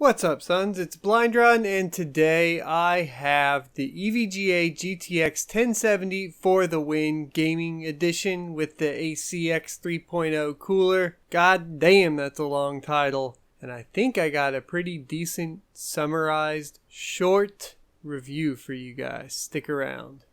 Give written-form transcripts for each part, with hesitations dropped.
What's up, sons? It's Blind Run, and today I have the EVGA GTX 1070 for the win gaming edition with the ACX 3.0 cooler. God damn, that's a long title. And I think I got a pretty decent, summarized, short review for you guys. Stick around.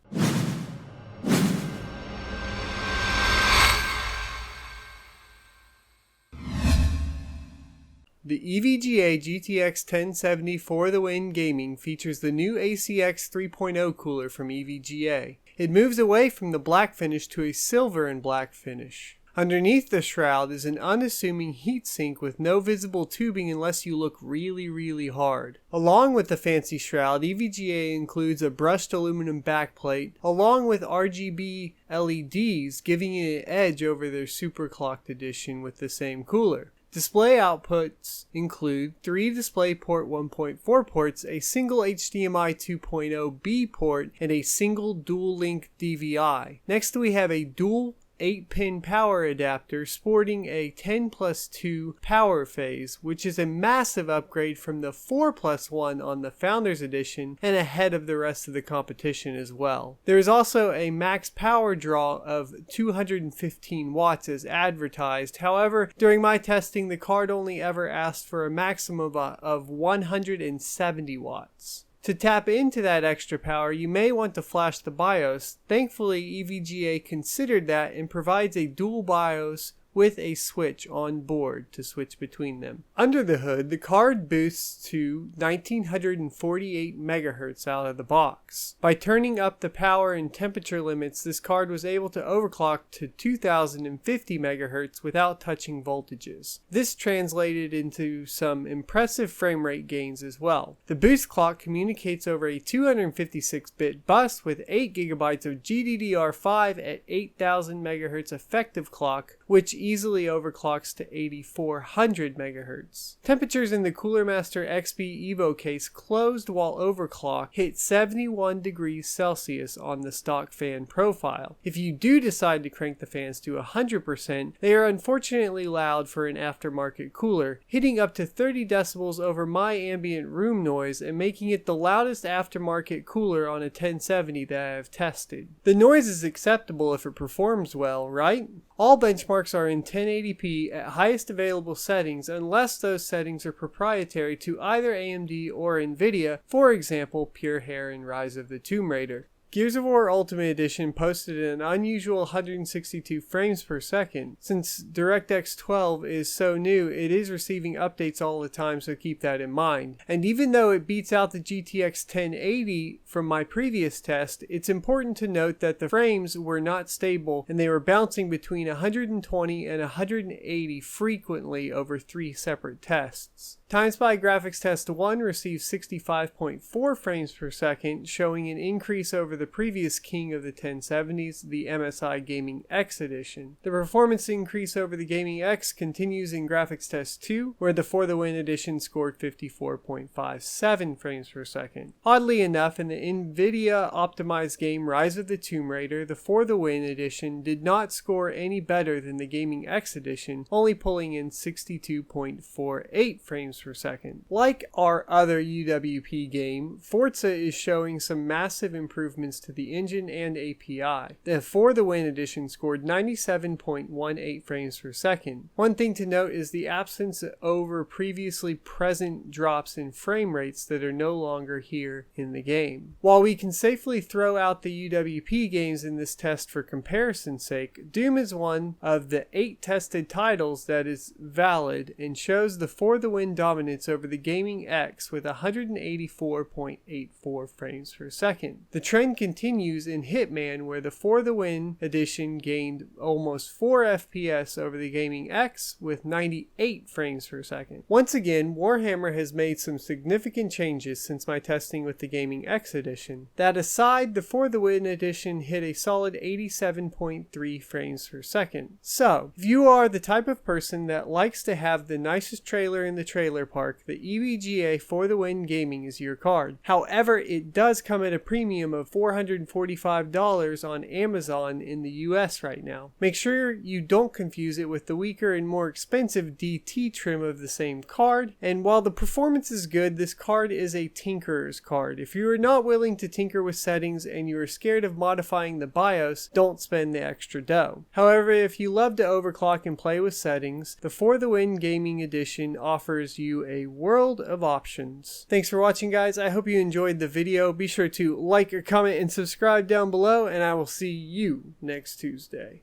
The EVGA GTX 1070 for the win gaming features the new ACX 3.0 cooler from EVGA. It moves away from the black finish to a silver and black finish. Underneath the shroud is an unassuming heatsink with no visible tubing unless you look really hard. Along with the fancy shroud, EVGA includes a brushed aluminum backplate along with RGB LEDs, giving it an edge over their superclocked edition with the same cooler. Display outputs include 3 DisplayPort 1.4 ports, a single HDMI 2.0B port, and a single dual-link DVI. Next we have a dual 8-pin power adapter sporting a 10+2 power phase, which is a massive upgrade from the 4+1 on the Founders Edition and ahead of the rest of the competition as well. There is also a max power draw of 215 watts as advertised. However, during my testing, the card only ever asked for a maximum of 170 watts. To tap into that extra power, you may want to flash the BIOS. Thankfully, EVGA considered that and provides a dual BIOS with a switch on board to switch between them. Under the hood, the card boosts to 1948 MHz out of the box. By turning up the power and temperature limits, this card was able to overclock to 2050 MHz without touching voltages. This translated into some impressive frame rate gains as well. The boost clock communicates over a 256-bit bus with 8GB of GDDR5 at 8000 MHz effective clock, which easily overclocks to 8400 MHz. Temperatures in the Cooler Master XP Evo case closed while overclock hit 71 degrees Celsius on the stock fan profile. If you do decide to crank the fans to 100%, they are unfortunately loud for an aftermarket cooler, hitting up to 30 decibels over my ambient room noise and making it the loudest aftermarket cooler on a 1070 that I have tested. The noise is acceptable if it performs well, right? All benchmarks are in 1080p at highest available settings unless those settings are proprietary to either AMD or Nvidia, for example Pure Hair and Rise of the Tomb Raider. Gears of War Ultimate Edition posted an unusual 162 frames per second. Since DirectX 12 is so new, it is receiving updates all the time, so keep that in mind. And even though it beats out the GTX 1080 from my previous test, it's important to note that the frames were not stable and they were bouncing between 120 and 180 frequently over 3 separate tests. TimeSpy Graphics Test 1 received 65.4 frames per second, showing an increase over the previous king of the 1070s, the MSI Gaming X edition. The performance increase over the Gaming X continues in Graphics Test 2, where the For the Win edition scored 54.57 frames per second. Oddly enough, in the NVIDIA optimized game Rise of the Tomb Raider, the For the Win edition did not score any better than the Gaming X edition, only pulling in 62.48 frames per second. Like our other UWP game, Forza is showing some massive improvements to the engine and API. The For the Win edition scored 97.18 frames per second. One thing to note is the absence over previously present drops in frame rates that are no longer here in the game. While we can safely throw out the UWP games in this test for comparison's sake, Doom is one of the 8 tested titles that is valid and shows the For the Win dominance over the Gaming X with 184.84 frames per second. The trend continues in Hitman, where the For the Win edition gained almost 4 FPS over the Gaming X with 98 frames per second. Once again, Warhammer has made some significant changes since my testing with the Gaming X edition. That aside, the For the Win edition hit a solid 87.3 frames per second. So, if you are the type of person that likes to have the nicest trailer in the trailer park, the EVGA For the Win gaming is your card. However, it does come at a premium of $445 on Amazon in the US right now. Make sure you don't confuse it with the weaker and more expensive DT trim of the same card, and while the performance is good, this card is a tinkerer's card. If you are not willing to tinker with settings and you are scared of modifying the BIOS, don't spend the extra dough. However, if you love to overclock and play with settings, the For the Win Gaming Edition offers you a world of options. Thanks for watching, guys. I hope you enjoyed the video. Be sure to like or comment and subscribe down below, and I will see you next Tuesday.